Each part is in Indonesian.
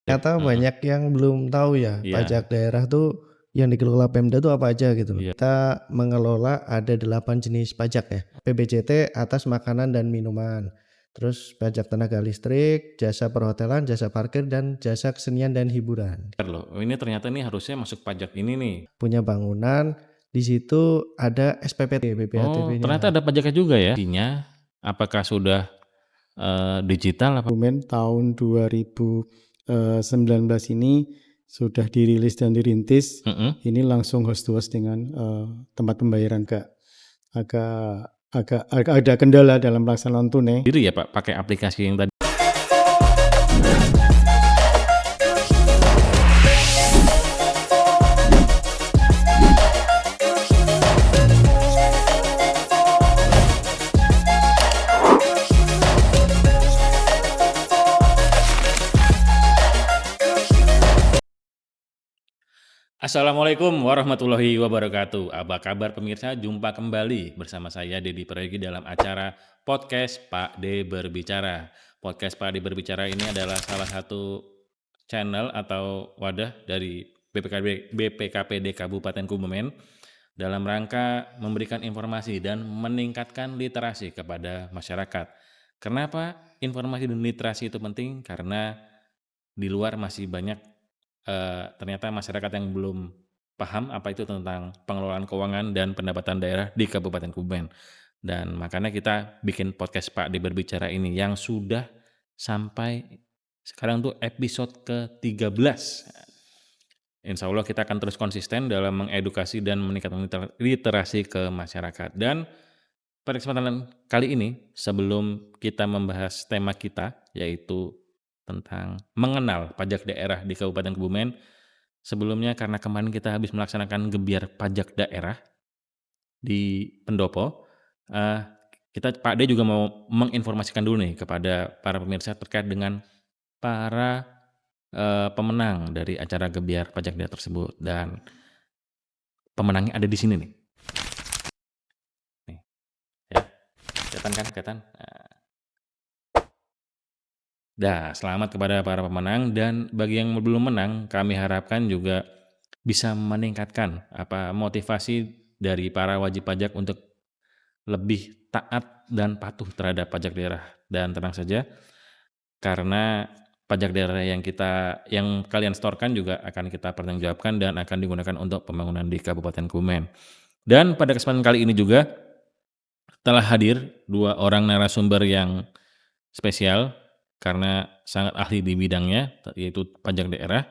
Ternyata banyak yang belum tahu ya, Iya. pajak daerah tuh yang dikelola Pemda tuh apa aja gitu. Iya. Kita mengelola ada 8 jenis pajak ya. PBJT atas makanan dan minuman. Terus pajak tenaga listrik, jasa perhotelan, jasa parkir, dan jasa kesenian dan hiburan. Loh, ini ternyata nih harusnya masuk pajak ini nih. Punya bangunan, di situ ada SPPT, Oh, BPHTB-nya. ternyata ada pajaknya juga ya. Artinya, apakah sudah digital apa? Dokumen tahun 2019 ini sudah dirilis dan dirintis. Ini langsung host to host dengan tempat pembayaran. Agak ada kendala dalam pelaksanaan tunai. Diri ya Pak, pakai aplikasi yang tadi. Assalamualaikum warahmatullahi wabarakatuh. Apa kabar pemirsa? Jumpa kembali bersama saya Dedi Prayogi dalam acara Podcast Pak D Berbicara. Podcast Pak D Berbicara ini adalah salah satu channel atau wadah dari BPKPD Kabupaten Kebumen dalam rangka memberikan informasi dan meningkatkan literasi kepada masyarakat. Kenapa informasi dan literasi itu penting? Karena di luar masih banyak ternyata masyarakat yang belum paham apa itu tentang pengelolaan keuangan dan pendapatan daerah di Kabupaten Kebumen. Dan makanya kita bikin podcast Pak D Berbicara ini yang sudah sampai sekarang tuh episode ke-13. Insya Allah kita akan terus konsisten dalam mengedukasi dan meningkatkan literasi ke masyarakat. Dan pada kesempatan kali ini, sebelum kita membahas tema kita, yaitu tentang mengenal pajak daerah di Kabupaten Kebumen. Sebelumnya karena kemarin kita habis melaksanakan gebiar pajak daerah di Pendopo, kita Pak D juga mau menginformasikan dulu nih kepada para pemirsa terkait dengan para pemenang dari acara gebiar pajak daerah tersebut, dan pemenangnya ada di sini nih. Nih, ya, kelihatan. Selamat kepada para pemenang, dan bagi yang belum menang, kami harapkan juga bisa meningkatkan motivasi dari para wajib pajak untuk lebih taat dan patuh terhadap pajak daerah. Dan tenang saja, karena pajak daerah yang kalian setorkan juga akan kita pertanggungjawabkan dan akan digunakan untuk pembangunan di Kabupaten Kebumen. Dan pada kesempatan kali ini juga telah hadir 2 orang narasumber yang spesial karena sangat ahli di bidangnya, yaitu pajak daerah.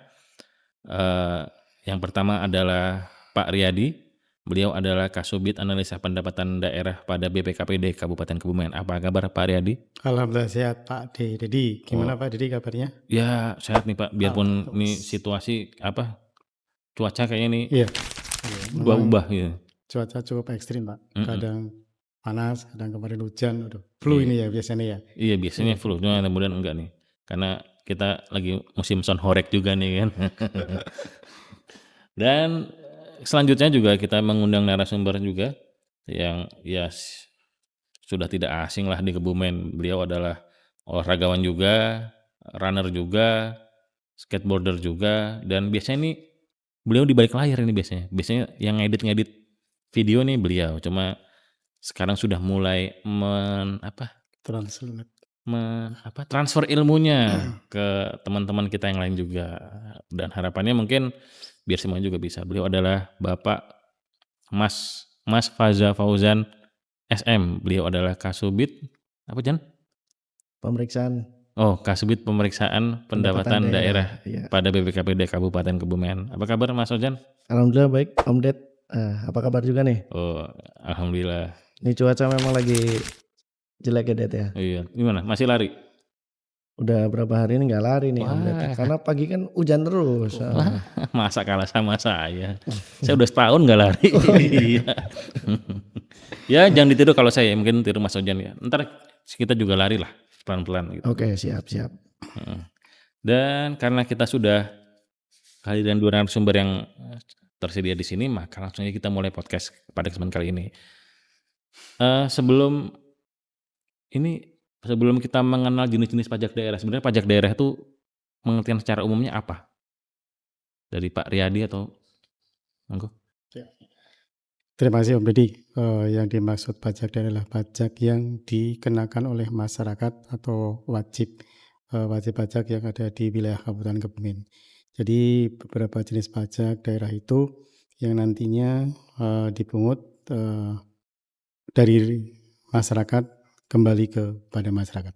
Yang pertama adalah Pak Riyadi. Beliau adalah Kasubit Analisa Pendapatan Daerah pada BPKPD Kabupaten Kebumen. Apa kabar Pak Riyadi? Alhamdulillah sehat Pak Dedi. Gimana Pak Dedi kabarnya? Ya sehat nih Pak, biarpun ini situasi cuaca kayaknya nih ubah-ubah gitu. Cuaca cukup ekstrim Pak. Kadang panas, kadang kemarin hujan. Flu ini ya biasanya ya. Iya biasanya flu, cuma kemudian enggak nih. Karena kita lagi musim sonhorek juga nih kan. Dan selanjutnya juga kita mengundang narasumber juga yang ya sudah tidak asing lah di Kebumen. Beliau adalah olahragawan juga, runner juga, skateboarder juga, dan biasanya nih beliau di balik layar ini biasanya. Biasanya yang ngedit video nih beliau. Cuma sekarang sudah mulai transfer ilmunya ke teman-teman kita yang lain juga, dan harapannya mungkin biar semuanya juga bisa. Beliau adalah Bapak Mas Faza Fauzan SM. Beliau adalah Kasubit Pemeriksaan. Kasubit Pemeriksaan Pendapatan Daerah pada BPKPD Kabupaten Kebumen. Apa kabar Mas Fauzan? Alhamdulillah baik Om Ded. Apa kabar juga nih? Alhamdulillah. Ini cuaca memang lagi jelek ya Ded ya. Iya, gimana? Masih lari? Udah berapa hari ini nggak lari nih Om Ded. Karena pagi kan hujan terus. Masa kalah sama saya? Saya udah setahun nggak lari. Ya jangan ditiru kalau saya, mungkin tiru Mas Ojan ya. Ntar kita juga lari lah pelan-pelan gitu. Oke, siap. Dan karena kita sudah kehadiran 2 narasumber yang tersedia di sini, maka langsung aja kita mulai podcast pada kesempatan kali ini. Sebelum kita mengenal jenis-jenis pajak daerah, sebenarnya pajak daerah itu pengertian secara umumnya apa? Dari Pak Riyadi atau monggo? Terima kasih Om Deddy. Yang dimaksud pajak daerah adalah pajak yang dikenakan oleh masyarakat atau wajib pajak yang ada di wilayah Kabupaten Kebumen. Jadi beberapa jenis pajak daerah itu yang nantinya dipungut dari masyarakat kembali kepada masyarakat.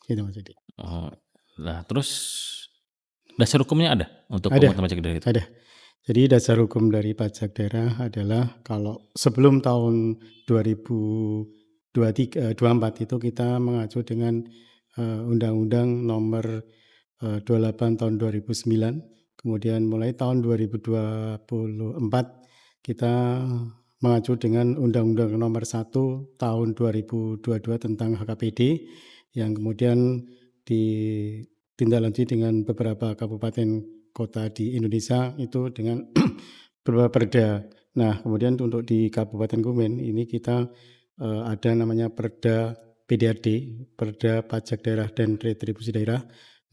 Itu Mas Deddy. Oh, nah terus dasar hukumnya ada untuk Ada. pemungutan pajak daerah itu? Ada. Jadi dasar hukum dari pajak daerah adalah kalau sebelum tahun 2024 itu kita mengacu dengan Undang-Undang Nomor 28 tahun 2009. Kemudian mulai tahun 2024 kita mengacu dengan Undang-Undang Nomor 1 tahun 2022 tentang HKPD yang kemudian ditindaklanjuti dengan beberapa kabupaten kota di Indonesia itu dengan beberapa perda. Nah, kemudian untuk di Kabupaten Kebumen ini kita ada namanya Perda PDRD, Perda Pajak Daerah dan Retribusi Daerah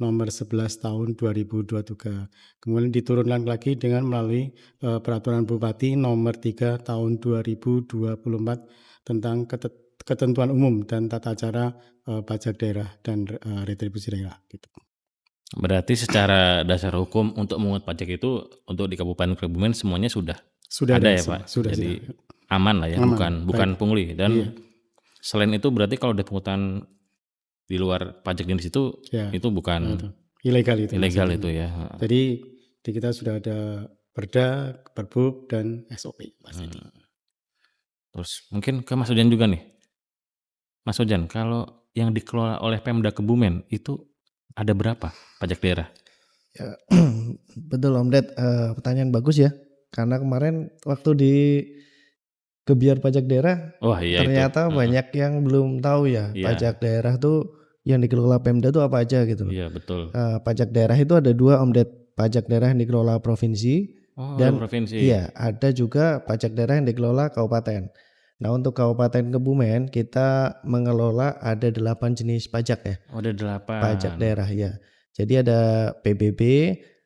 nomor 11 tahun 2023. Kemudian diturunkan lagi dengan melalui Peraturan Bupati nomor 3 tahun 2024 tentang ketentuan umum dan tata cara pajak daerah dan retribusi daerah gitu. Berarti secara dasar hukum untuk memungut pajak itu untuk di Kabupaten Kebumen semuanya sudah ada ya Pak? Sudah. Jadi aman lah ya, Aman, bukan baik. pungli. Dan Iya. selain itu berarti kalau ada pungutan di luar pajak jenis itu, Ya, itu bukan ilegal itu. ilegal maksudnya. itu ya. Jadi di kita sudah ada Perda, Perbub dan SOP pasti. Terus mungkin ke Mas Ojan juga nih. Mas Ojan, kalau yang dikelola oleh Pemda Kebumen itu ada berapa pajak daerah? Ya, betul Om Ded, pertanyaan bagus ya. Karena kemarin waktu di Gebiar Pajak Daerah Wah iya ternyata itu. banyak yang belum tahu ya Iya. pajak daerah tuh yang dikelola Pemda tuh apa aja gitu loh. Iya betul. Pajak daerah itu ada 2 Om Ded, pajak daerah yang dikelola provinsi dan provinsi. iya ada juga pajak daerah yang dikelola kabupaten. Nah untuk Kabupaten Kebumen kita mengelola ada 8 jenis pajak ya. Ada 8. Pajak daerah ya. Jadi ada PBB,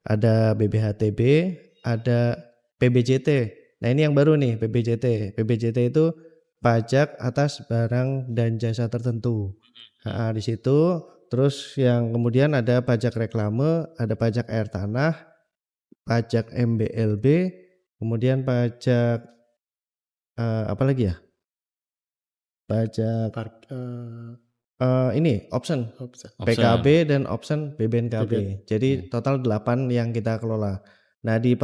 ada BBHTB, ada PBJT. Nah ini yang baru nih PBJT. PBJT itu pajak atas barang dan jasa tertentu. Nah, di situ terus yang kemudian ada pajak reklame, ada pajak air tanah, pajak MBLB, kemudian pajak apa lagi ya? Pajak ini option PKB dan option BBNKB. Jadi total 8 yang kita kelola. Nah di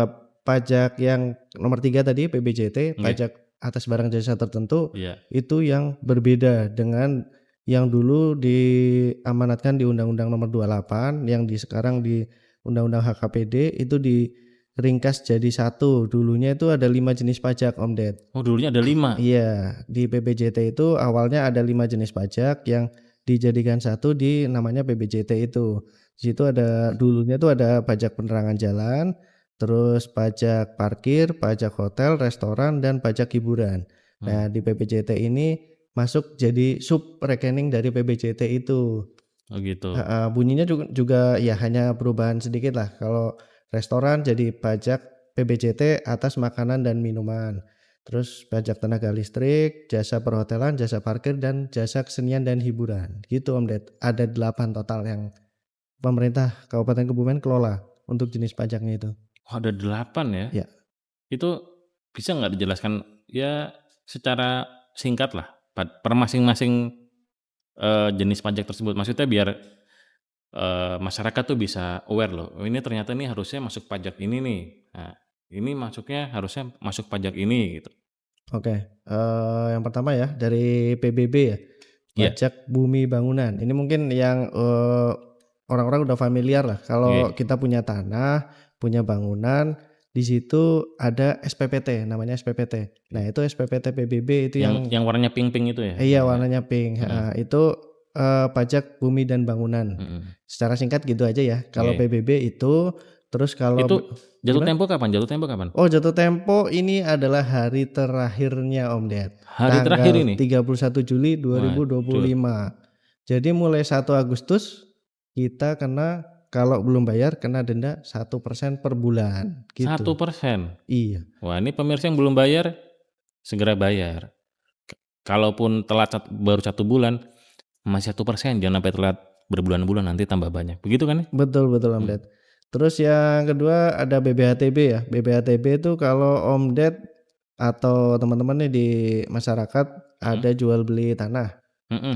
pajak yang nomor 3 tadi PBJT, pajak atas barang jasa tertentu, itu yang berbeda dengan yang dulu diamanatkan di Undang-Undang Nomor 28, yang sekarang di Undang-Undang HKPD itu diringkas jadi 1. Dulunya itu ada 5 jenis pajak Om Ded. Oh dulunya ada 5? Iya, di PBJT itu awalnya ada 5 jenis pajak yang dijadikan 1 di namanya PBJT itu. Di situ ada dulunya tuh ada pajak penerangan jalan, terus pajak parkir, pajak hotel, restoran, dan pajak hiburan. Nah di PBJT ini masuk jadi sub rekening dari PBJT itu. Oh gitu. Bunyinya juga ya hanya perubahan sedikit lah. Kalau restoran jadi pajak PBJT atas makanan dan minuman. Terus pajak tenaga listrik, jasa perhotelan, jasa parkir, dan jasa kesenian dan hiburan. Gitu Om Ded. Ada 8 total yang pemerintah Kabupaten Kebumen kelola untuk jenis pajaknya itu. Oh, ada 8 ya? Ya. Itu bisa nggak dijelaskan ya secara singkat lah per masing-masing jenis pajak tersebut. Maksudnya biar masyarakat tuh bisa aware loh. Oh, ini ternyata nih harusnya masuk pajak ini nih. Nah, ini masuknya harusnya masuk pajak ini gitu. Oke, yang pertama ya dari PBB ya, pajak bumi bangunan. Ini mungkin yang orang-orang udah familiar lah. Kalau kita punya tanah, punya bangunan, di situ ada SPPT, namanya SPPT. Nah itu SPPT PBB itu yang warnanya pink-pink itu ya? Iya warnanya pink. Itu pajak bumi dan bangunan. Secara singkat gitu aja ya. Kalau PBB itu, terus kalau itu jatuh tempo kapan? Oh jatuh tempo ini adalah hari terakhirnya Om Ded. Hari terakhir ini? 31 Juli 2025. Jadi mulai 1 Agustus kita kena kalau belum bayar kena denda 1% per bulan, gitu. 1%. Iya. Wah, ini pemirsa yang belum bayar, segera bayar. Kalaupun telat baru 1 bulan, masih 1%, jangan sampai telat berbulan-bulan, nanti tambah banyak. Begitu kan? Betul Om Ded. Terus yang kedua ada BBHTB ya. BBHTB itu kalau Om Ded atau teman-teman nih di masyarakat ada jual beli tanah.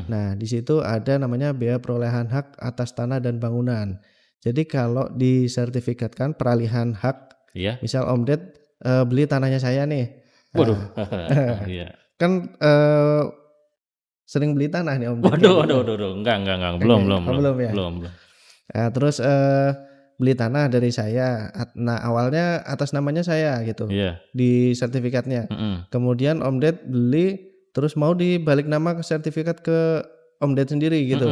Nah, di situ ada namanya biaya perolehan hak atas tanah dan bangunan. Jadi kalau disertifikatkan peralihan hak, Iya. misal Om Ded beli tanahnya saya nih. Waduh. Nah, Iya. kan sering beli tanah nih Om Ded. Waduh. Enggak. Belum. Belum ya. Belum. Nah, terus beli tanah dari saya. Nah, awalnya atas namanya saya gitu. Iya. Di sertifikatnya. Kemudian Om Ded beli terus mau dibalik nama ke sertifikat ke Om Ded sendiri gitu.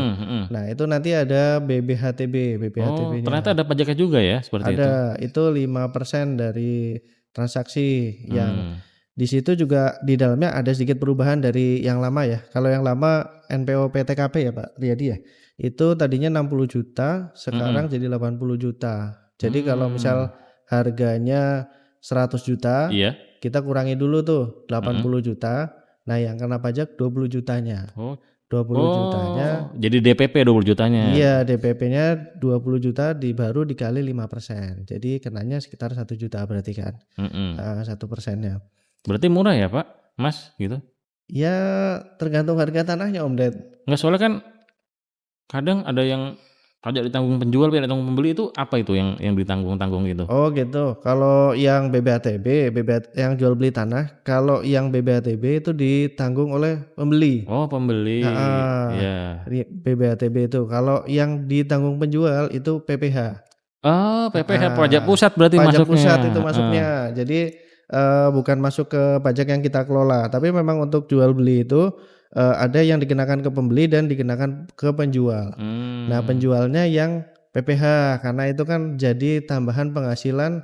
Nah, itu nanti ada BBHTB, Oh, BBHTB-nya. ternyata ada pajaknya juga ya seperti itu. Ada, itu 5% dari transaksi yang di situ juga di dalamnya ada sedikit perubahan dari yang lama ya. Kalau yang lama NPO PTKP ya Pak Riyadi ya. Itu tadinya 60 juta, sekarang jadi 80 juta. Jadi kalau misal harganya 100 juta, Iya. kita kurangi dulu tuh 80 juta. Nah, yang kena pajak 20 jutanya. 20 jutanya. Jadi DPP 20 jutanya. Iya, DPP-nya 20 juta baru dikali 5%. Jadi kenanya sekitar 1 juta berarti kan. 1%-nya. Berarti murah ya Pak, Mas gitu? Ya tergantung harga tanahnya Om Ded. Enggak, soalnya kan kadang ada yang pajak ditanggung penjual, pajak ditanggung pembeli, itu apa itu yang ditanggung gitu? Oh gitu. Kalau yang BBHTB, yang jual beli tanah, kalau yang BBHTB itu ditanggung oleh pembeli. Oh, pembeli. Iya. BBHTB itu. Kalau yang ditanggung penjual itu PPH. Oh, PPH pajak pusat berarti Pajak masuknya. pusat itu masuknya. Jadi bukan masuk ke pajak yang kita kelola, tapi memang untuk jual beli itu ada yang dikenakan ke pembeli dan dikenakan ke penjual. Nah, penjualnya yang PPH karena itu kan jadi tambahan penghasilan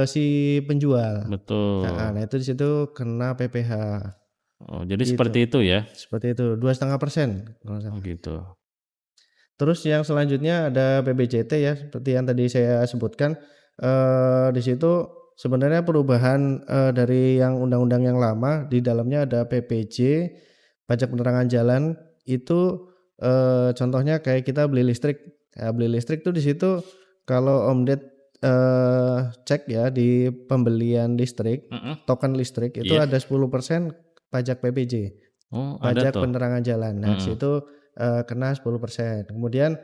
si penjual. Betul. Nah, itu di situ kena PPH. Oh, jadi seperti itu ya? Seperti itu, 2,5%. Oh gitu. Terus yang selanjutnya ada PBJT ya, seperti yang tadi saya sebutkan. Di situ sebenarnya perubahan dari yang undang-undang yang lama, di dalamnya ada PPJ, pajak penerangan jalan. Itu contohnya kayak kita beli listrik. Ya, beli listrik tuh di situ kalau Om Ded cek ya di pembelian listrik, token listrik itu ada 10% pajak PPJ. Pajak penerangan jalan. Nah, situ kena 10%. Kemudian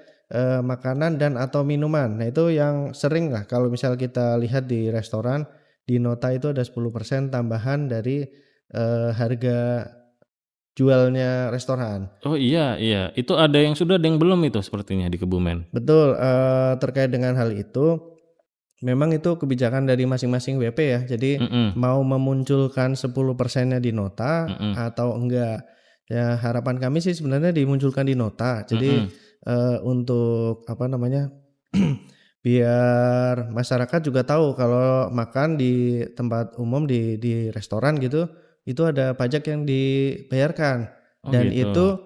makanan dan atau minuman. Nah, itu yang sering lah kalau misal kita lihat di restoran, di nota itu ada 10% tambahan dari harga jualnya restoran. Oh iya. Itu ada yang sudah, ada yang belum itu sepertinya di Kebumen. Betul, terkait dengan hal itu memang itu kebijakan dari masing-masing WP ya. Jadi mau memunculkan 10%-nya di nota atau enggak. Ya, harapan kami sih sebenarnya dimunculkan di nota. Jadi untuk biar masyarakat juga tahu kalau makan di tempat umum di restoran gitu, itu ada pajak yang dibayarkan. Dan itu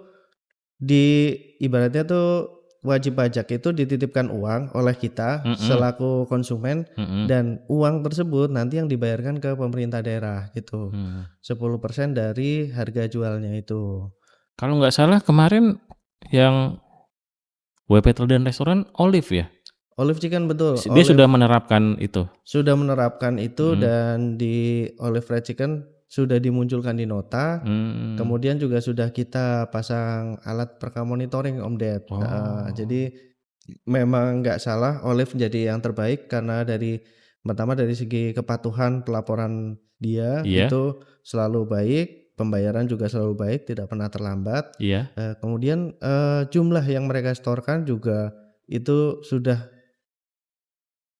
ibaratnya tuh wajib pajak itu dititipkan uang oleh kita selaku konsumen, dan uang tersebut nanti yang dibayarkan ke pemerintah daerah gitu. 10% dari harga jualnya itu. Kalau nggak salah kemarin yang WP dan restoran Olive ya? Olive Chicken, betul. Dia sudah menerapkan itu. Sudah menerapkan itu dan di Olive Fried Chicken sudah dimunculkan di nota. Kemudian juga sudah kita pasang alat pereka monitoring Om Ded. Jadi memang nggak salah Olive jadi yang terbaik karena pertama dari segi kepatuhan pelaporan dia itu selalu baik, pembayaran juga selalu baik, tidak pernah terlambat. Kemudian jumlah yang mereka setorkan juga itu sudah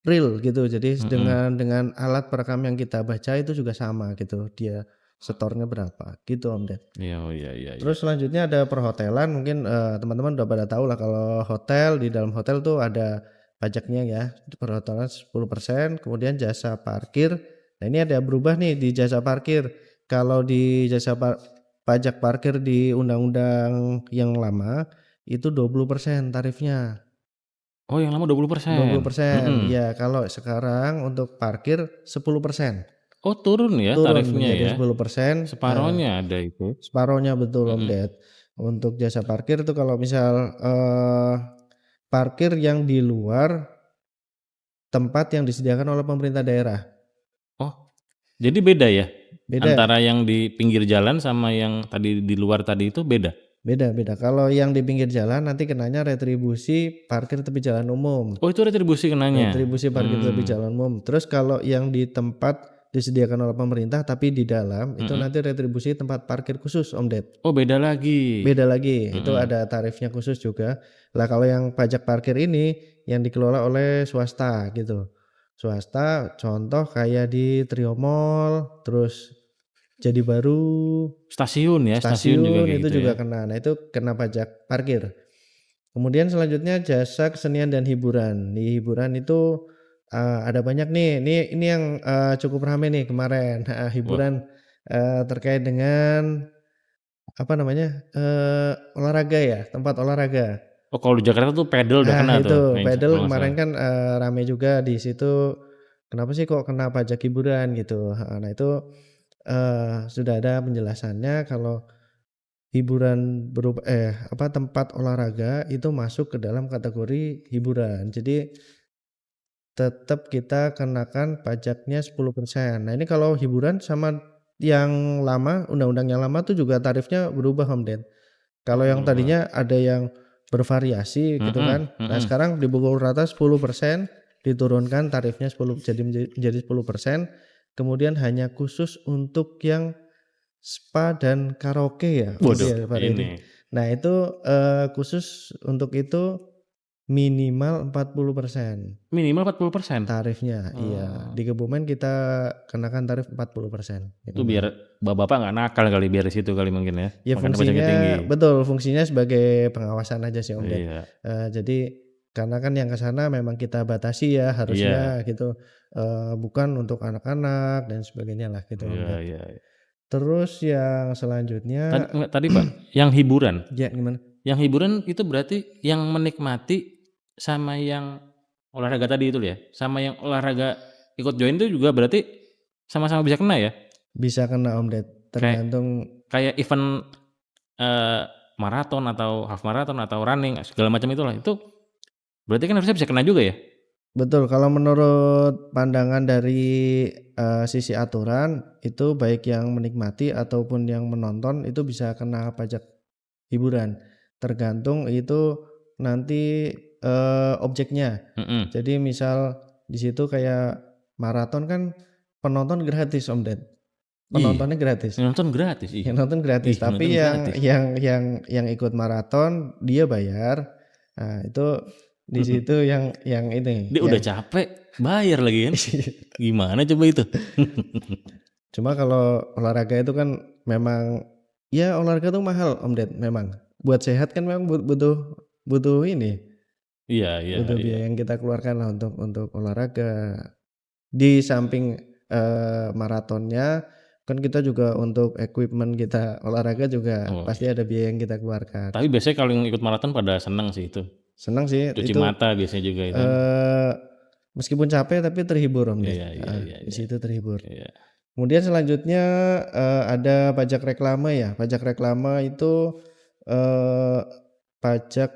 real gitu. Jadi dengan alat perekam yang kita baca itu juga sama gitu. Dia setornya berapa gitu Om Ded. Iya. Terus selanjutnya ada perhotelan. Mungkin teman-teman udah pada tahu lah kalau hotel, di dalam hotel tuh ada pajaknya ya. Perhotelan 10%, kemudian jasa parkir. Nah, ini ada berubah nih di jasa parkir. Kalau di jasa pajak parkir di undang-undang yang lama itu 20% tarifnya. Oh yang lama 20%. 20%. Ya, kalau sekarang untuk parkir 10%. Oh turun ya Turun tarifnya menjadi ya? 10%. Separohnya ada itu. Separohnya betul Om Mhm. Ded. Untuk jasa parkir tuh kalau misal parkir yang di luar tempat yang disediakan oleh pemerintah daerah. Oh, jadi beda ya? Beda. Antara yang di pinggir jalan sama yang tadi di luar tadi itu beda? Beda. Kalau yang di pinggir jalan nanti kenanya retribusi parkir tepi jalan umum. Oh itu retribusi kenanya? Retribusi parkir tepi jalan umum. Terus kalau yang di tempat disediakan oleh pemerintah tapi di dalam itu nanti retribusi tempat parkir khusus Om Ded. Oh beda lagi? Beda lagi, itu ada tarifnya khusus juga. Lah kalau yang pajak parkir ini yang dikelola oleh swasta gitu. Swasta contoh kayak di Trio Mall, terus Jadi Baru, Stasiun ya? Stasiun juga stasiun kayak itu gitu ya? juga kena. Nah itu kena pajak parkir. Kemudian selanjutnya jasa kesenian dan hiburan. Di hiburan itu ada banyak nih. Ini yang cukup ramai nih kemarin. Wah. Hiburan terkait dengan apa namanya olahraga ya, tempat olahraga. Oh kalau di Jakarta tuh pedal udah kena tuh Itu pedal kalau nggak kemarin salah. kan rame juga di situ. Kenapa sih kok kena pajak hiburan gitu? Nah itu sudah ada penjelasannya kalau hiburan berupa tempat olahraga itu masuk ke dalam kategori hiburan. Jadi tetap kita kenakan pajaknya 10%. Nah ini kalau hiburan sama yang lama, undang-undang yang lama tuh juga tarifnya berubah Om Den. Kalau Oh yang berubah. tadinya ada yang bervariasi gitu kan. Nah sekarang dipukul rata 10%, diturunkan tarifnya 10 menjadi 10%. Kemudian hanya khusus untuk yang spa dan karaoke ya, Waduh Pak Redi. ini. Nah itu khusus untuk itu minimal 40% Minimal 40%? tarifnya. Iya, Oh. di Kebumen kita kenakan tarif 40% Itu biar minimal. bapak-bapak nggak nakal kali biar di situ kali mungkin ya? Ya Makanya pajaknya tinggi? fungsinya sebagai pengawasan aja sih Om Ded. Iya. Jadi karena kan yang ke sana memang kita batasi ya Iya. harusnya gitu, bukan untuk anak-anak dan sebagainya lah gitu Om Ded. Iya. Terus yang selanjutnya Tadi Pak, yang hiburan. ya gimana? Yang hiburan itu berarti yang menikmati sama yang olahraga tadi itu ya? Sama yang olahraga ikut join itu juga berarti sama-sama bisa kena ya? Bisa kena Om Ded, tergantung Kayak event maraton atau half marathon atau running segala macam itulah, itu berarti kan harusnya bisa kena juga ya? betul kalau menurut pandangan dari sisi aturan itu baik yang menikmati ataupun yang menonton itu bisa kena pajak hiburan. Tergantung itu nanti objeknya. Jadi misal di situ kayak maraton kan penonton gratis Om Ded. Iya, Penontonnya gratis. yang nonton gratis, ih. Yang nonton gratis, Ih, nonton tapi gratis. yang ikut maraton dia bayar. Nah, itu di situ yang ini Dia udah yang capek, bayar lagi kan? Gimana coba itu? cuma kalau olahraga itu kan memang ya olahraga tuh mahal Om Ded memang. Buat sehat kan memang butuh ini, Iya. butuh biaya yang kita keluarkan lah untuk olahraga. Di samping maratonnya kan kita juga untuk equipment kita olahraga juga Oh, pasti iya. ada biaya yang kita keluarkan. Tapi biasanya kalau yang ikut maraton pada senang sih itu. Senang sih Cuci itu mata biasanya juga itu kan. meskipun capek tapi terhibur Om Ded. Iya. Di situ terhibur. Iya. Kemudian selanjutnya ada pajak reklame ya. Pajak reklame itu pajak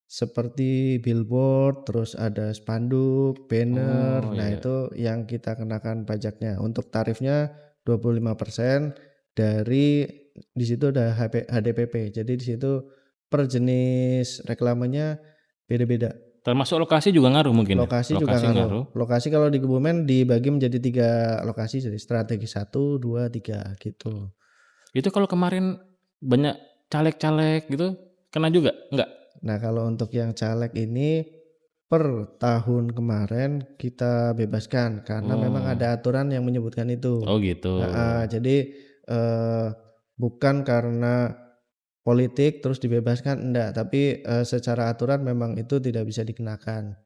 seperti billboard, terus ada spanduk, banner. Oh, Nah, iya. itu yang kita kenakan pajaknya. Untuk tarifnya 25% dari di situ ada HDPP. Jadi di situ per jenis reklamenya beda-beda. Termasuk lokasi juga ngaruh mungkin ya? Lokasi juga Lokasi ngaruh. ngaruh. Lokasi kalau di Kebumen dibagi menjadi 3 lokasi, jadi strategi 1, 2, 3 gitu. Itu kalau kemarin banyak caleg-caleg gitu kena juga? Enggak? Nah, kalau untuk yang caleg ini per tahun kemarin kita bebaskan karena memang Oh. ada aturan yang menyebutkan itu. Oh gitu. Jadi bukan karena politik terus dibebaskan enggak, tapi secara aturan memang itu tidak bisa dikenakan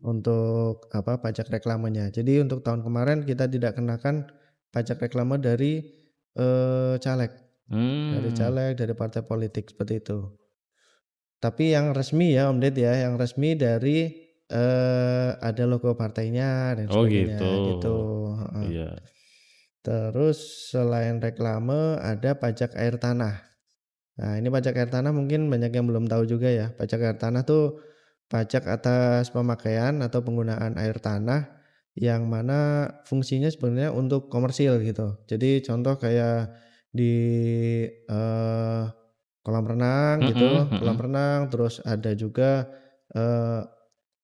untuk pajak reklamenya. Jadi untuk tahun kemarin kita tidak kenakan pajak reklame dari caleg, dari Hmm. caleg, dari partai politik seperti itu. Tapi yang resmi ya Om Ded ya, yang resmi dari ada logo partainya dan Oh gitu. sebagainya gitu. Heeh. Iya. Terus selain reklame ada pajak air tanah. Nah, ini pajak air tanah mungkin banyak yang belum tahu juga ya. Pajak air tanah tuh pajak atas pemakaian atau penggunaan air tanah yang mana fungsinya sebenarnya untuk komersil gitu. Jadi contoh kayak di eh, kolam renang gitu, kolam renang, terus ada juga eh,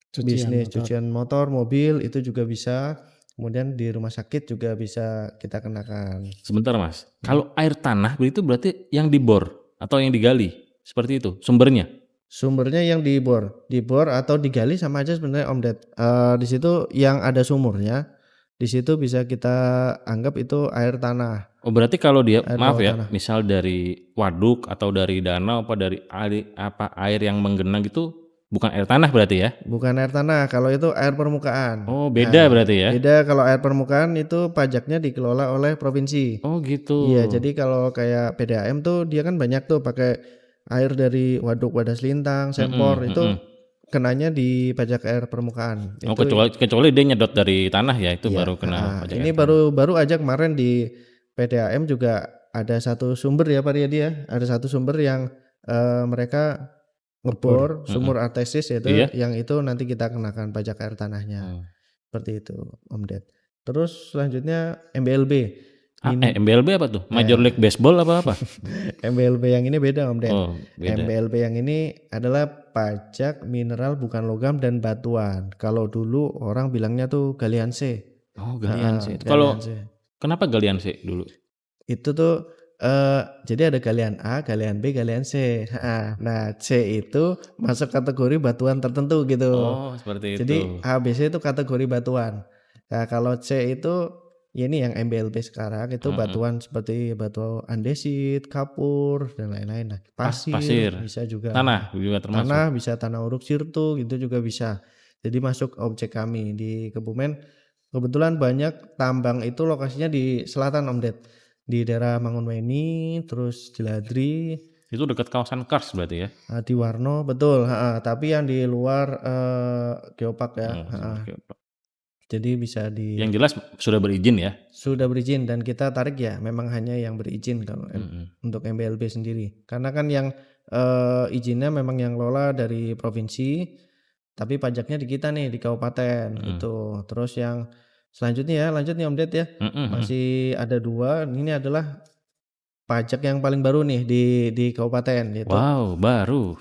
Cucian bisnis motor. cucian motor, mobil itu juga bisa. Kemudian di rumah sakit juga bisa kita kenakan. Sebentar Mas, kalau air tanah itu berarti yang dibor atau yang digali? Seperti itu sumbernya? Sumbernya yang dibor atau digali sama aja sebenarnya Om Ded. Di situ yang ada sumurnya, di situ bisa kita anggap itu air tanah, Oh berarti kalau dia, air maaf bawah ya, tanah. misal dari waduk atau dari danau apa dari air yang menggenang gitu bukan air tanah berarti ya? Bukan air tanah, kalau itu air permukaan. Oh beda Nah, berarti ya? beda kalau air permukaan itu pajaknya dikelola oleh provinsi. Oh gitu. Iya, jadi kalau kayak PDAM tuh dia kan banyak tuh pakai air dari waduk Wadas Lintang, Sempor itu kenanya di pajak air permukaan. Oh Itu kecuali dia nyedot dari tanah ya itu iya, baru kena pajak ini air tanah. baru aja kemarin di PDAM juga ada satu sumber ya Pak Riyadi ya, ada satu sumber yang mereka ngebor sumur artesis yaitu Iya. yang itu nanti kita kenakan pajak air tanahnya. Seperti itu Om Ded. Terus selanjutnya MBLB. MBLB apa tuh? Major League Baseball apa? MBLB yang ini beda Om Ded. Oh beda. MBLB yang ini adalah pajak mineral bukan logam dan batuan. Kalau dulu orang bilangnya tuh galian C. Oh galian C. Galian Kalau C. kenapa galian C dulu? Itu tuh jadi ada galian A, galian B, galian C. Nah, C itu masuk kategori batuan tertentu gitu. Oh seperti Jadi itu. A, B, C itu kategori batuan. Nah, kalau C itu ya ini yang MBLB sekarang itu batuan seperti batu andesit, kapur dan lain-lain. Nah, pasir bisa juga. Tanah juga termasuk. Tanah bisa tanah uruk sirtu gitu juga bisa. Jadi masuk objek kami di Kebumen. Kebetulan banyak tambang itu lokasinya di selatan Om Ded. Di daerah Mangunweni, terus Jeladri, Itu dekat kawasan Kars berarti ya? di Warno, betul. Tapi yang di luar geopark ya. Jadi bisa Yang jelas sudah berizin ya? sudah berizin dan kita tarik ya memang hanya yang berizin kalau untuk MBLB sendiri. Karena kan yang izinnya memang yang lola dari provinsi, tapi pajaknya di kita nih di kabupaten gitu. Terus yang selanjutnya lanjut nih Om Ded ya. Masih ada 2. Ini adalah pajak yang paling baru nih di kabupaten yaitu. Wow, baru.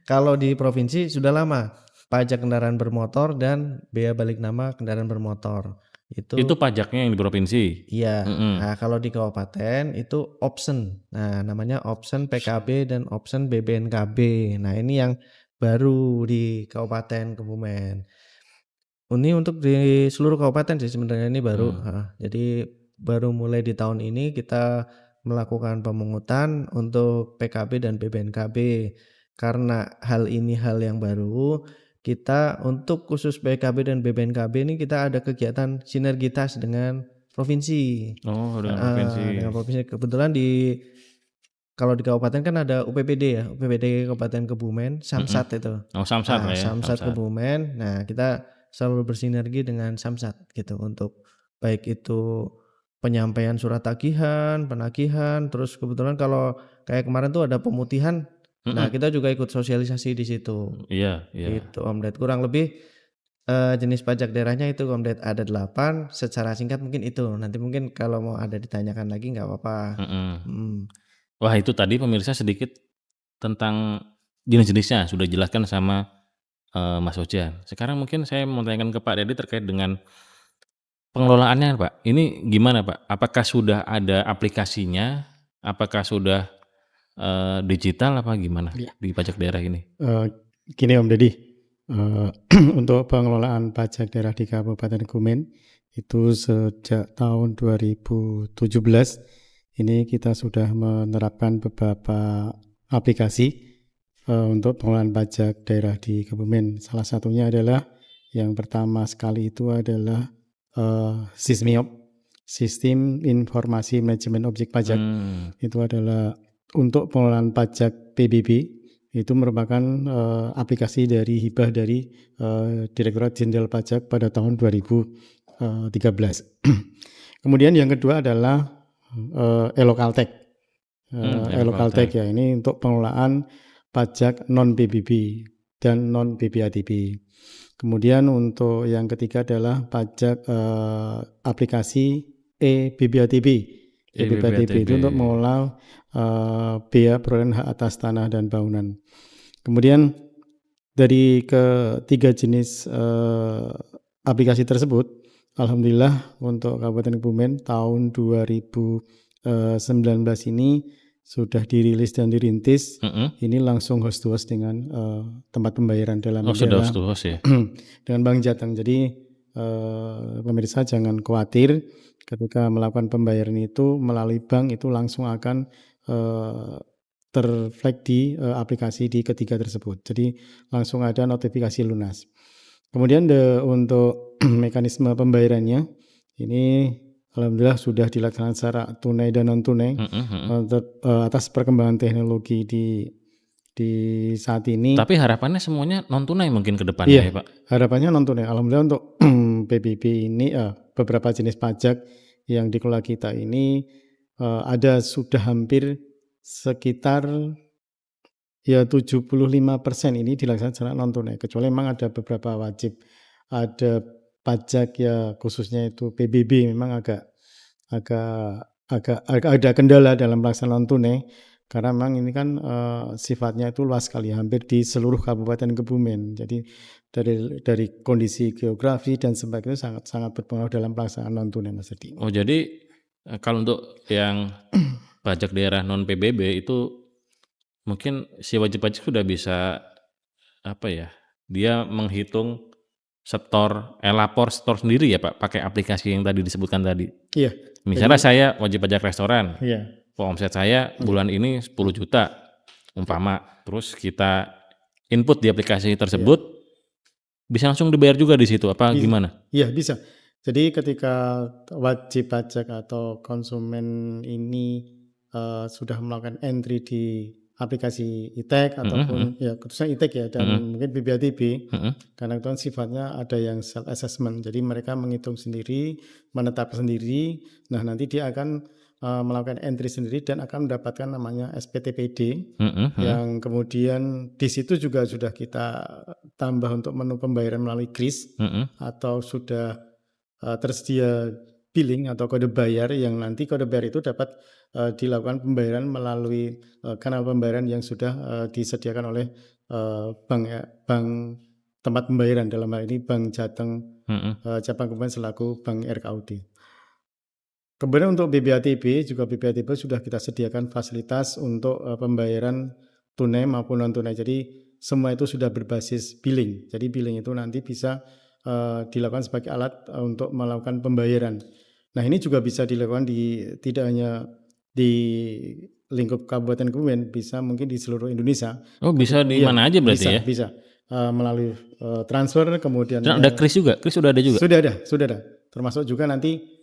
Kalau di provinsi sudah lama. Pajak kendaraan bermotor dan bea balik nama kendaraan bermotor. Itu pajaknya yang di provinsi. Iya. Nah, kalau di kabupaten itu option. Nah, namanya option PKB dan option BBNKB. Nah, ini yang baru di Kabupaten Kebumen. Ini untuk di seluruh kabupaten sih sebenarnya ini baru. Jadi baru mulai di tahun ini kita melakukan pemungutan untuk PKB dan BBNKB. Karena hal ini hal yang baru, kita untuk khusus PKB dan BBNKB ini kita ada kegiatan sinergitas dengan provinsi. Oh, dengan provinsi. Dengan provinsi. Kebetulan kalau di kabupaten kan ada UPPD ya, UPPD Kabupaten Kebumen, Samsat itu. Oh, Samsat ya. Samsat Kebumen. Nah, kita selalu bersinergi dengan Samsat gitu untuk baik itu penyampaian surat tagihan, penagihan, terus kebetulan kalau kayak kemarin tuh ada pemutihan. Nah, kita juga ikut sosialisasi di situ. Iya. Gitu Om Ded. Kurang lebih jenis pajak daerahnya itu Om Ded ada 8. Secara singkat mungkin itu. Nanti mungkin kalau mau ada ditanyakan lagi nggak apa-apa. Wah itu tadi pemirsa sedikit tentang jenis-jenisnya sudah dijelaskan sama Mas Ojan. Sekarang mungkin saya mau tanyakan ke Pak Dedi terkait dengan pengelolaannya Pak. Ini gimana Pak? Apakah sudah ada aplikasinya? Apakah sudah digital apa gimana di pajak daerah ini? Gini Om Deddy, untuk pengelolaan pajak daerah di Kabupaten Kebumen itu sejak tahun 2017 ini kita sudah menerapkan beberapa aplikasi untuk pengelolaan pajak daerah di Kebumen. Salah satunya adalah yang pertama sekali itu adalah SISMIOP, Sistem Informasi Manajemen Objek Pajak. Itu adalah untuk pengelolaan pajak PBB Itu merupakan aplikasi dari hibah dari Direktorat Jenderal Pajak pada tahun 2013. Kemudian yang kedua adalah e-Lokaltek. E-Lokaltek ya, ini untuk pengelolaan pajak non PBB dan non PPATB. Kemudian untuk yang ketiga adalah pajak aplikasi e-BPATB. e-BPATB itu untuk mengelola biaya perolehan hak atas tanah dan bangunan. Kemudian dari ketiga jenis aplikasi tersebut, alhamdulillah untuk Kabupaten Kebumen tahun 2019 ini sudah dirilis dan dirintis. Ini langsung host to host dengan tempat pembayaran dalam sudah host to host ya. dengan Bank Jateng. Jadi pemirsa jangan khawatir ketika melakukan pembayaran itu melalui bank, itu langsung akan terflag di aplikasi di ketiga tersebut. Jadi langsung ada notifikasi lunas. Kemudian untuk mekanisme pembayarannya ini alhamdulillah sudah dilaksanakan secara tunai dan non tunai atas perkembangan teknologi di saat ini. Tapi harapannya semuanya non tunai mungkin ke depannya ya Pak. Harapannya non tunai. Alhamdulillah untuk PBB ini beberapa jenis pajak yang dikelola kita ini ada sudah hampir sekitar ya 75% ini dilaksanakan secara non tunai, kecuali memang ada beberapa wajib, ada pajak ya khususnya itu PBB memang agak ada kendala dalam pelaksanaan non tunai karena memang ini kan sifatnya itu luas sekali, hampir di seluruh Kabupaten Kebumen. Jadi dari kondisi geografi dan sebagainya sangat berpengaruh dalam pelaksanaan non tunai, Mas Edi. Oh, jadi kalau untuk yang pajak daerah non PBB itu mungkin si wajib pajak sudah bisa dia menghitung lapor setor sendiri ya Pak, pakai aplikasi yang tadi disebutkan tadi. Iya. Misalnya saya wajib pajak restoran. Iya. Omset saya bulan ini 10 juta umpama, terus kita input di aplikasi tersebut, bisa langsung dibayar juga di situ apa gimana? Iya, bisa. Jadi ketika wajib pajak atau konsumen ini sudah melakukan entry di aplikasi e-tag ataupun ya khususnya e-tag ya dan mungkin BPATB, karena itu kan sifatnya ada yang self assessment, jadi mereka menghitung sendiri, menetap sendiri. Nah nanti dia akan melakukan entry sendiri dan akan mendapatkan namanya SPTPD yang kemudian di situ juga sudah kita tambah untuk menu pembayaran melalui kris atau sudah tersedia billing atau kode bayar yang nanti kode bayar itu dapat dilakukan pembayaran melalui kanal pembayaran yang sudah disediakan oleh bank tempat pembayaran, dalam hal ini Bank Jateng Cabang Kebumen selaku Bank RKUD. Kemudian untuk BPATB sudah kita sediakan fasilitas untuk pembayaran tunai maupun non tunai. Jadi semua itu sudah berbasis billing. Jadi billing itu nanti bisa dilakukan sebagai alat untuk melakukan pembayaran. Nah ini juga bisa dilakukan tidak hanya di lingkup Kabupaten Kebumen, bisa mungkin di seluruh Indonesia. Oh bisa di mana aja berarti ya? Bisa melalui transfer, kemudian ada kris juga? Kris sudah ada juga? Sudah ada. Termasuk juga nanti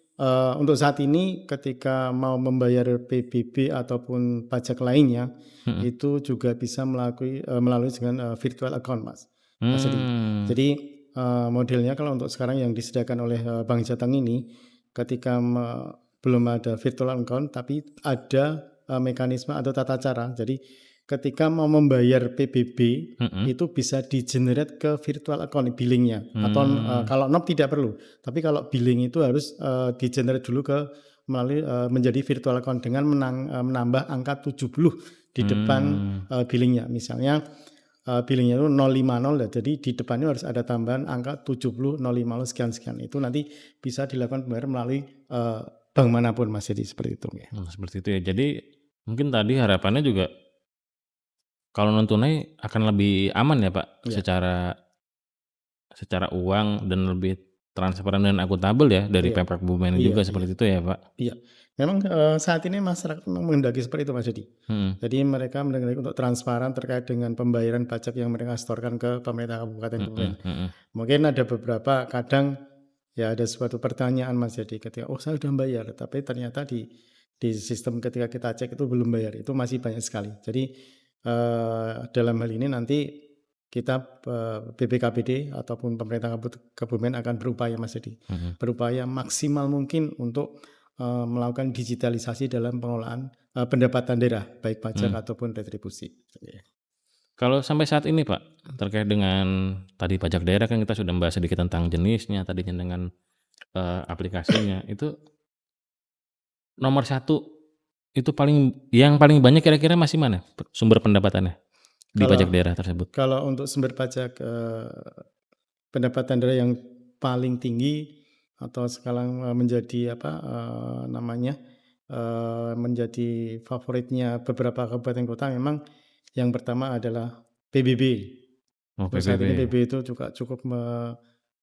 untuk saat ini ketika mau membayar PBB ataupun pajak lainnya, itu juga bisa melalui dengan virtual account, Mas. Jadi modelnya kalau untuk sekarang yang disediakan oleh Bank Jateng ini, ketika belum ada virtual account tapi ada mekanisme atau tata cara. Jadi ketika mau membayar PBB itu bisa di-generate ke virtual account billingnya, atau kalau NOP tidak perlu, tapi kalau billing itu harus di-generate dulu melalui menjadi virtual account dengan menambah angka 70 di depan billingnya. Misalnya billingnya itu 050, jadi di depannya harus ada tambahan angka 70 050 sekian. Itu nanti bisa dilakukan pembayaran melalui bank manapun, Mas. Jadi seperti itu ya. Seperti itu ya. Jadi mungkin tadi harapannya juga kalau non tunai akan lebih aman ya Pak, secara uang dan lebih transparan dan akuntabel ya dari Pemprov Kebumen juga seperti itu ya Pak. Iya. Memang saat ini masyarakat memang menghendaki seperti itu, Mas Jadi. Jadi mereka menghendaki untuk transparan terkait dengan pembayaran pajak yang mereka setorkan ke pemerintah Kabupaten Kebumen. Mungkin ada beberapa kadang ya ada suatu pertanyaan, Mas Jadi, ketika saya sudah bayar, tapi ternyata di sistem ketika kita cek itu belum bayar, itu masih banyak sekali. Jadi dalam hal ini nanti kita BPKBD ataupun pemerintah Kabupaten akan berupaya Mas Dedi, berupaya maksimal mungkin untuk melakukan digitalisasi dalam pengelolaan pendapatan daerah baik pajak ataupun retribusi. Kalau sampai saat ini Pak, terkait dengan tadi pajak daerah kan kita sudah membahas sedikit tentang jenisnya, tadinya dengan aplikasinya, itu nomor satu itu yang paling banyak kira-kira masih mana sumber pendapatannya di pajak daerah tersebut? Kalau untuk sumber pajak pendapatan daerah yang paling tinggi atau sekarang menjadi menjadi favoritnya beberapa kabupaten kota, memang yang pertama adalah PBB. Saat ini PBB itu juga cukup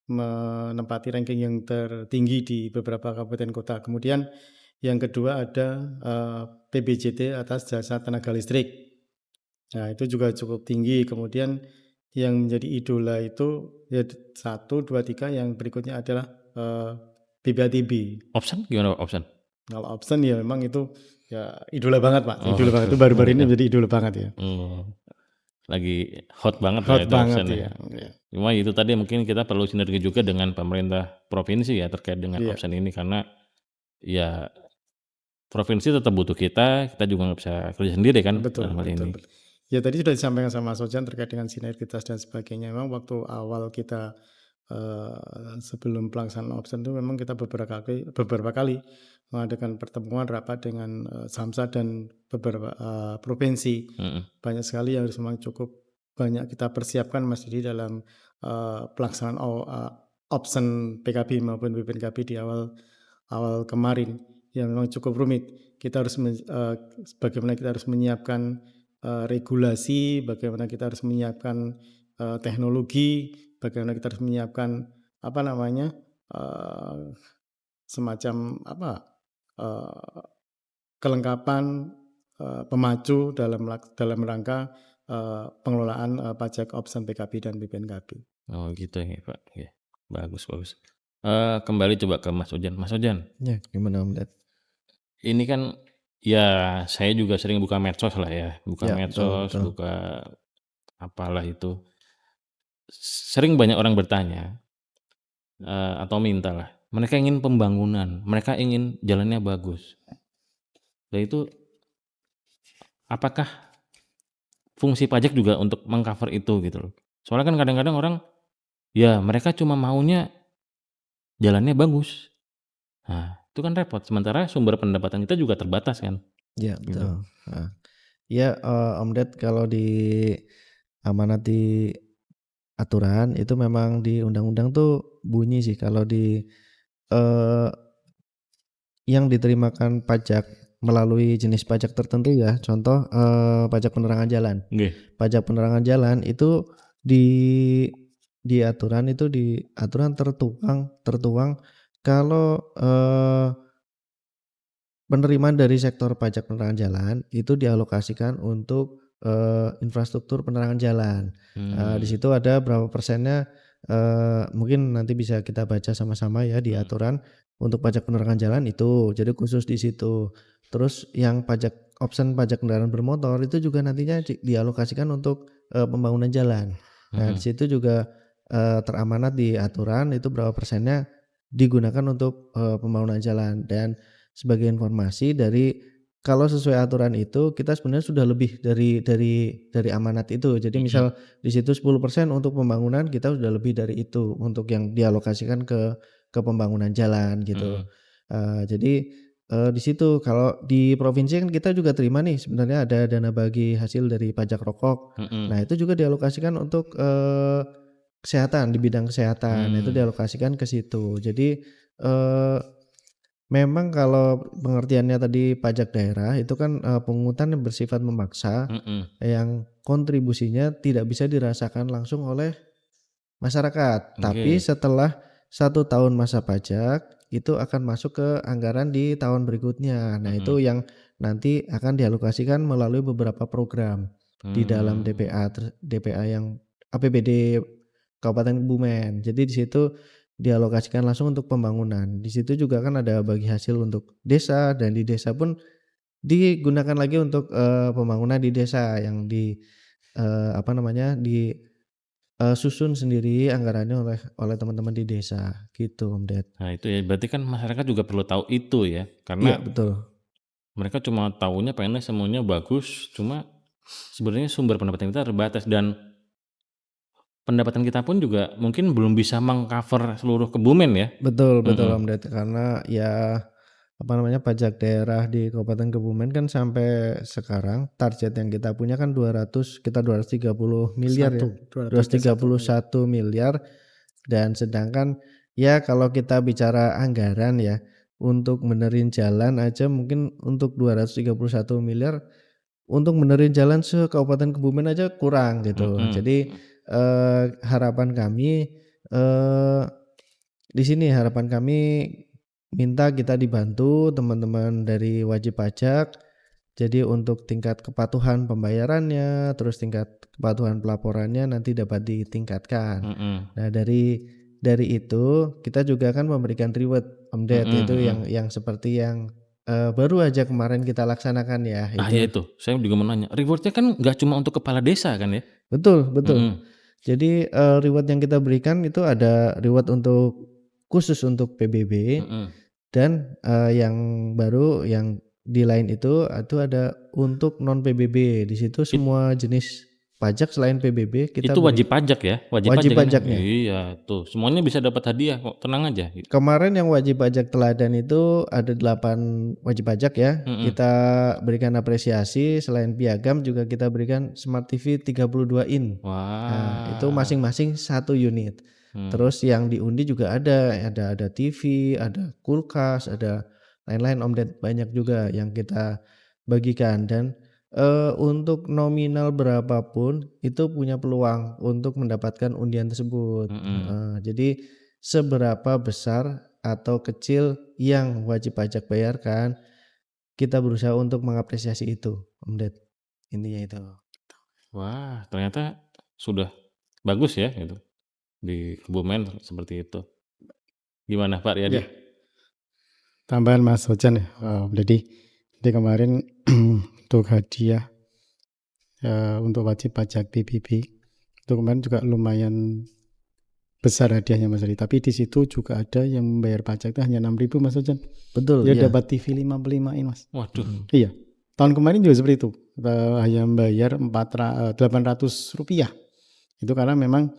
menempati ranking yang tertinggi di beberapa kabupaten kota. Kemudian yang kedua ada PBJT atas jasa tenaga listrik. Nah, itu juga cukup tinggi. Kemudian yang menjadi idola itu ya 1, 2, 3, yang berikutnya adalah PBATB. Option gimana Pak, option? Kalau option ya memang itu ya idola banget Pak. Idola banget, itu baru-baru ini menjadi idola banget ya. Lagi hot banget Hot itu banget option ya. Cuma itu tadi mungkin kita perlu sinergi juga dengan pemerintah provinsi ya terkait dengan option ini, karena ya provinsi tetap butuh kita juga nggak bisa kerja sendiri kan dalam hal ini. Ya tadi sudah disampaikan sama Mas Ojan terkait dengan sinergitas dan sebagainya. Memang waktu awal kita sebelum pelaksanaan option itu memang kita beberapa kali mengadakan pertemuan rapat dengan Samsat dan beberapa provinsi. Banyak sekali yang harus memang cukup banyak kita persiapkan Mas di dalam pelaksanaan option PKB maupun BPNKB di awal kemarin, yang memang cukup rumit. Kita harus bagaimana kita harus menyiapkan regulasi, bagaimana kita harus menyiapkan teknologi, bagaimana kita harus menyiapkan semacam kelengkapan pemacu dalam rangka pengelolaan pajak option PKB dan BPNKB. Oh gitu ya Pak, ya. Bagus. Kembali coba ke Mas Ojan. Mas Ojan, Ya, gimana Om Ded? ini kan ya saya juga sering buka medsos lah ya, betul. buka apalah itu. Sering banyak orang bertanya atau minta lah, mereka ingin pembangunan, mereka ingin jalannya bagus. Dan itu apakah fungsi pajak juga untuk mengcover itu gitu loh? Soalnya kan kadang-kadang orang ya mereka cuma maunya jalannya bagus. Nah, itu kan repot. Sementara sumber pendapatan kita juga terbatas kan. Ya, betul. Nah, ya Om Ded, kalau di amanat di aturan itu memang di undang-undang tuh bunyi sih kalau di yang diterimakan pajak melalui jenis pajak tertentu ya, contoh pajak penerangan jalan. Pajak penerangan jalan itu di aturan itu di aturan tertuang kalau penerimaan dari sektor pajak penerangan jalan itu dialokasikan untuk infrastruktur penerangan jalan. Di situ ada berapa persennya, mungkin nanti bisa kita baca sama-sama ya di aturan untuk pajak penerangan jalan itu. Jadi khusus di situ. Terus yang option pajak kendaraan bermotor itu juga nantinya dialokasikan untuk pembangunan jalan. Nah, di situ juga teramanat di aturan itu berapa persennya digunakan untuk pembangunan jalan. Dan sebagai informasi kalau sesuai aturan itu kita sebenarnya sudah lebih dari amanat itu. Jadi misal di situ 10% untuk pembangunan, kita sudah lebih dari itu untuk yang dialokasikan ke pembangunan jalan gitu. Jadi di situ kalau di provinsi kan kita juga terima nih sebenarnya ada dana bagi hasil dari pajak rokok. Nah, itu juga dialokasikan untuk kesehatan, di bidang kesehatan. Itu dialokasikan ke situ. Jadi memang kalau pengertiannya tadi pajak daerah itu kan pungutan yang bersifat memaksa, yang kontribusinya tidak bisa dirasakan langsung oleh masyarakat. Tapi setelah 1 tahun masa pajak itu akan masuk ke anggaran di tahun berikutnya. Nah, itu yang nanti akan dialokasikan melalui beberapa program di dalam DPA yang APBD Kabupaten Kebumen. Jadi di situ dialokasikan langsung untuk pembangunan. Di situ juga kan ada bagi hasil untuk desa, dan di desa pun digunakan lagi untuk pembangunan di desa yang susun sendiri anggarannya oleh teman-teman di desa gitu Om Ded. Nah itu ya, berarti kan masyarakat juga perlu tahu itu ya, Iya karena betul. mereka cuma taunya pengennya semuanya bagus, cuma sebenarnya sumber pendapatan kita terbatas dan pendapatan kita pun juga mungkin belum bisa meng-cover seluruh Kebumen ya. Betul betul Om Mhm, Ded, karena ya pajak daerah di Kabupaten Kebumen kan sampai sekarang target yang kita punya kan 230 miliar ya. 231 ya. 231 miliar dan sedangkan ya kalau kita bicara anggaran ya untuk benerin jalan aja mungkin untuk 231 miliar untuk benerin jalan se-Kabupaten Kebumen aja kurang gitu. mhm, Jadi harapan kami eh di sini harapan kami minta kita dibantu teman-teman dari wajib pajak. Jadi untuk tingkat kepatuhan pembayarannya, terus tingkat kepatuhan pelaporannya nanti dapat ditingkatkan. mhm, Nah, dari itu kita juga kan memberikan reward Om Ded, mhm, itu mhm. yang seperti yang baru aja kemarin kita laksanakan ya, Ah ya itu. itu, saya juga mau nanya, reward-nya kan nggak cuma untuk kepala desa kan ya? Betul betul. Mhm, Jadi reward yang kita berikan itu ada reward khusus untuk PBB. mhm. Dan yang baru yang di lain itu ada untuk non PBB. Di situ It semua jenis pajak selain PBB kita itu beri wajib pajak ya? Wajib wajib pajak kan ya? pajaknya. Iya tuh, semuanya bisa dapat hadiah kok, tenang aja. Kemarin yang wajib pajak teladan itu ada 8 wajib pajak ya. Mhm. Kita berikan apresiasi, selain piagam juga kita berikan Smart TV 32 in. Nah, itu Wah, masing-masing 1 unit. mmm, Terus yang diundi juga ada TV, ada kulkas, ada lain-lain Om Ded, banyak juga yang kita bagikan dan untuk nominal berapapun itu punya peluang untuk mendapatkan undian tersebut. mhm. Jadi seberapa besar atau kecil yang wajib pajak bayarkan, kita berusaha untuk mengapresiasi itu, Om Ded. Intinya itu. Wah, ternyata sudah bagus ya itu, di Kebumen seperti itu. Gimana Pak Riyadi? Ya, tambahan Mas Ojan ya. Jadi kemarin untuk hadiah untuk wajib pajak PBB itu kemarin juga lumayan besar hadiahnya Mas Adi. Tapi di situ juga ada yang membayar pajak itu hanya 6.000 Mas Ojan. Betul, Dia iya. dapat TV 55 in Mas. Waduh, Iya. Tahun kemarin juga seperti itu. Kita hanya membayar 800 rupiah. Itu karena memang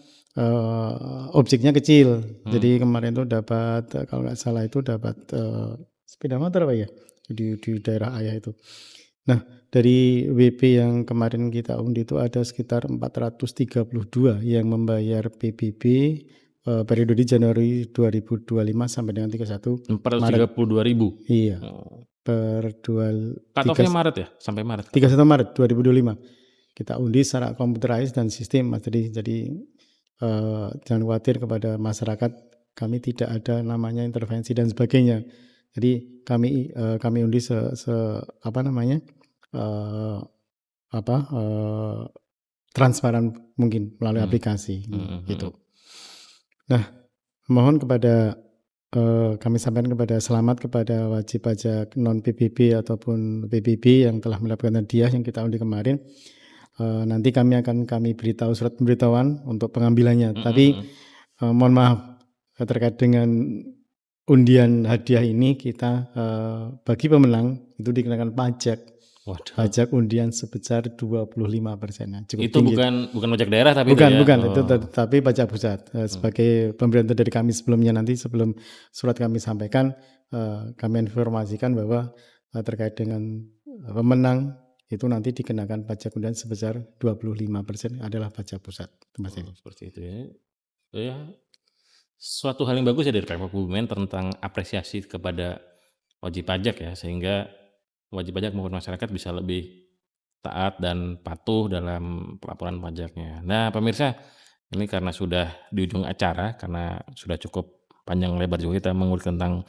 objeknya kecil. Jadi kemarin itu dapat kalau nggak salah itu dapat sepeda motor apa ya di daerah ayah itu. Nah dari WP yang kemarin kita undi itu ada sekitar 432 yang membayar PBB periode di Januari 2025 sampai dengan 31 Maret. 432.000. Iya, Oh, per cut off-nya Maret ya? Sampai Maret cut 31 off-nya? Maret 2025. Kita undi secara komputerized dan sistem Mas. Jadi jangan khawatir kepada masyarakat, kami tidak ada namanya intervensi dan sebagainya. Jadi kami undi eh, transparan mungkin melalui Mhm, aplikasi mhm, gitu. mhm. Nah, mohon kepada kami sampaikan selamat kepada wajib pajak non PBB ataupun PBB yang telah mendapatkan hadiah yang kita undi kemarin. Nanti kami beritahu surat pemberitahuan untuk pengambilannya. Mhm, Tapi mhm. mohon maaf terkait dengan undian hadiah ini kita bagi pemenang itu dikenakan Waduh, pajak undian sebesar 25%. Nah, cukup itu tinggi. bukan pajak daerah tapi itu Bukan, ya? bukan, itu Oh, tapi pajak pusat. Sebagai pemberitahuan dari kami sebelumnya nanti sebelum surat kami sampaikan, kami informasikan bahwa terkait dengan pemenang itu nanti dikenakan pajak undian sebesar 25% adalah pajak pusat. Mas Edi. seperti itu ya. Ya, suatu hal yang bagus ya dari Pemkab Kebumen tentang apresiasi kepada wajib pajak ya, sehingga wajib pajak maupun masyarakat bisa lebih taat dan patuh dalam pelaporan pajaknya. Nah, pemirsa, ini karena sudah di ujung acara, karena sudah cukup panjang lebar juga kita mengulik tentang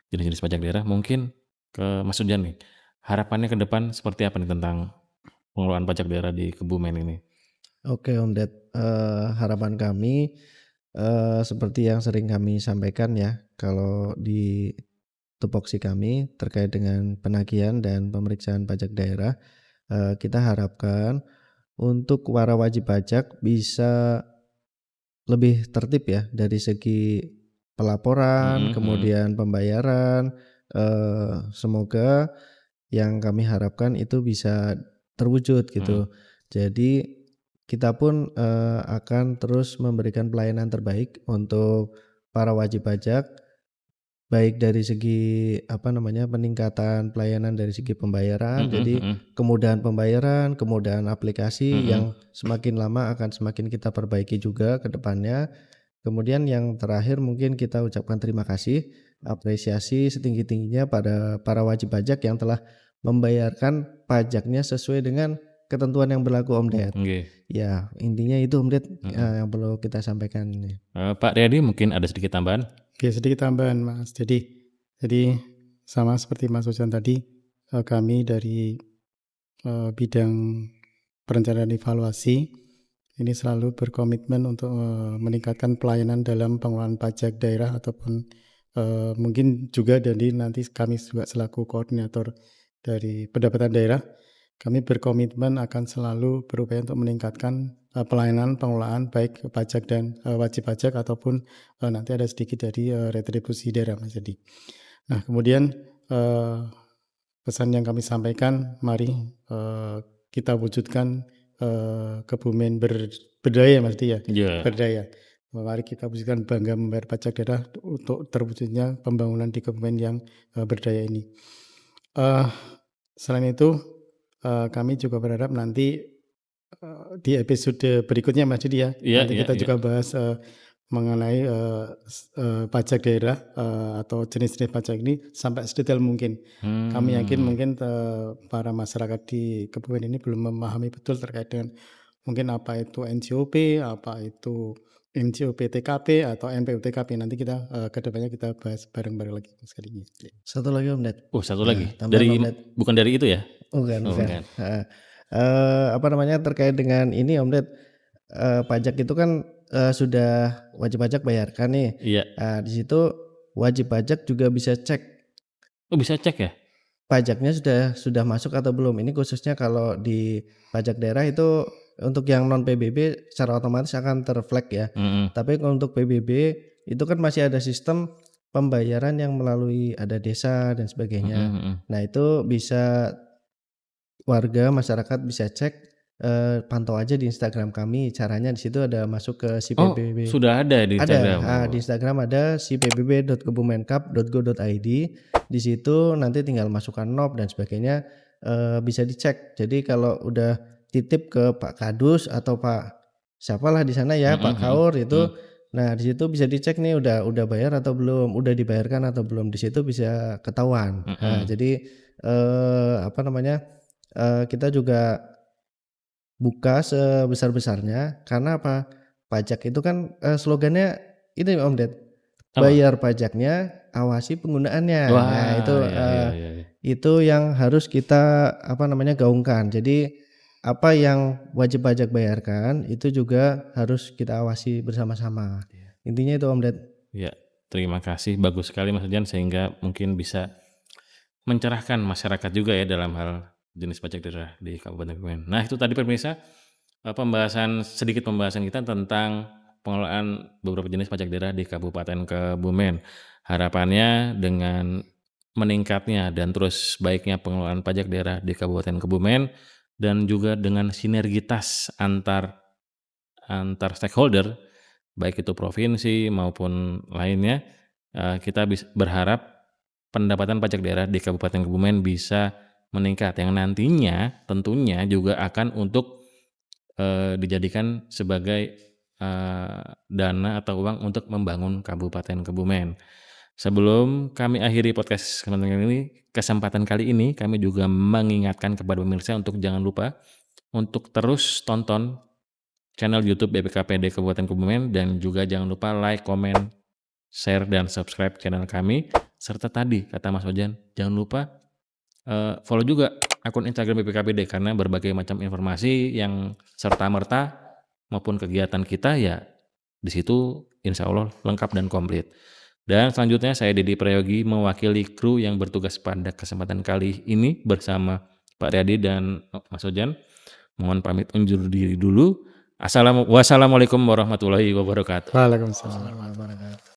jenis-jenis pajak daerah, mungkin ke Mas Ujan nih, harapannya ke depan seperti apa nih tentang pengelolaan pajak daerah di Kebumen ini? Oke Om Ded, harapan kami seperti yang sering kami sampaikan ya, kalau di tupoksi kami terkait dengan penagihan dan pemeriksaan pajak daerah. Kita harapkan untuk para wajib pajak bisa lebih tertib ya dari segi pelaporan, kemudian pembayaran. Semoga yang kami harapkan itu bisa terwujud gitu. Jadi kita pun akan terus memberikan pelayanan terbaik untuk para wajib pajak, baik dari segi peningkatan pelayanan dari segi pembayaran. Jadi kemudahan pembayaran, kemudahan aplikasi yang semakin lama akan semakin kita perbaiki juga ke depannya. Kemudian yang terakhir mungkin kita ucapkan terima kasih, apresiasi setinggi-tingginya pada para wajib pajak yang telah membayarkan pajaknya sesuai dengan ketentuan yang berlaku Om Ded. Ya intinya itu Om Ded yang perlu kita sampaikan. Pak Riyadi mungkin ada sedikit tambahan? Oke, sedikit tambahan Mas. Jadi sama seperti Mas Ojan tadi, kami dari bidang perencanaan evaluasi ini selalu berkomitmen untuk meningkatkan pelayanan dalam pengelolaan pajak daerah ataupun mungkin juga dari nanti kami juga selaku koordinator dari pendapatan daerah, kami berkomitmen akan selalu berupaya untuk meningkatkan pelayanan pengelolaan baik pajak dan wajib pajak ataupun nanti ada sedikit dari retribusi daerah Mas Jadi. Nah kemudian pesan yang kami sampaikan, mari kita wujudkan Kebumen berdaya Mas Di ya, berdaya. Mari kita wujudkan bangga membayar pajak daerah untuk terwujudnya pembangunan di Kebumen yang berdaya ini. Selain itu kami juga berharap nanti di episode berikutnya Mas Didi ya, nanti kita juga bahas mengenai pajak daerah atau jenis-jenis pajak ini sampai sedetail mungkin. Kami yakin mungkin para masyarakat di Kebumen ini belum memahami betul terkait dengan mungkin apa itu NJOP, apa itu NJOP TKP atau NPWP TKP. Nanti kita kedepannya kita bahas bareng-bareng lagi sekali ini. Satu lagi Om Ded. Satu lagi. Dari bukan dari itu ya? Bukan. Terkait dengan ini Om Ded, pajak itu kan sudah wajib pajak bayarkan nih. Iya. Di situ wajib pajak juga bisa cek. Bisa cek ya? Pajaknya sudah masuk atau belum. Ini khususnya kalau di pajak daerah itu untuk yang non PBB secara otomatis akan terflag ya. Tapi kalau untuk PBB itu kan masih ada sistem pembayaran yang melalui ada desa dan sebagainya. Nah itu bisa warga masyarakat bisa cek, pantau aja di Instagram kami. Caranya di situ ada masuk ke SIPBB. Sudah ada di Instagram. Di Instagram ada sipbb.kebumenkap.go.id. Di situ nanti tinggal masukkan NOP dan sebagainya, bisa dicek. Jadi kalau udah titip ke Pak Kadus atau Pak siapalah di sana ya, Pak Kaur itu, nah di situ bisa dicek nih udah bayar atau belum, udah dibayarkan atau belum. Di situ bisa ketahuan. Nah, jadi kita juga buka sebesar-besarnya karena apa? Pajak itu kan slogannya itu Om Ded. Bayar pajaknya, awasi penggunaannya. Nah, itu yang harus kita gaungkan. Jadi apa yang wajib pajak bayarkan itu juga harus kita awasi bersama-sama. Intinya itu Om Ded. Ya, terima kasih. Bagus sekali Mas Jan sehingga mungkin bisa mencerahkan masyarakat juga ya dalam hal jenis pajak daerah di Kabupaten Kebumen. Nah itu tadi pemirsa sedikit pembahasan kita tentang pengelolaan beberapa jenis pajak daerah di Kabupaten Kebumen. Harapannya dengan meningkatnya dan terus baiknya pengelolaan pajak daerah di Kabupaten Kebumen dan juga dengan sinergitas antar stakeholder baik itu provinsi maupun lainnya, kita berharap pendapatan pajak daerah di Kabupaten Kebumen bisa meningkat yang nantinya tentunya juga akan untuk dijadikan sebagai dana atau uang untuk membangun Kabupaten Kebumen. Sebelum kami akhiri podcast kesempatan kali ini kami juga mengingatkan kepada pemirsa untuk jangan lupa untuk terus tonton channel YouTube BPKPD Kabupaten Kebumen dan juga jangan lupa like, komen, share dan subscribe channel kami serta tadi kata Mas Ojan jangan lupa follow juga akun Instagram BPKPD karena berbagai macam informasi yang serta-merta maupun kegiatan kita ya di situ insya Allah lengkap dan komplit. Dan selanjutnya saya Dedi Prayogi mewakili kru yang bertugas pada kesempatan kali ini bersama Pak Riyadi dan Mas Ojan. Mohon pamit undur diri dulu. Wassalamualaikum warahmatullahi wabarakatuh. Waalaikumsalam. Assalamualaikum warahmatullahi wabarakatuh.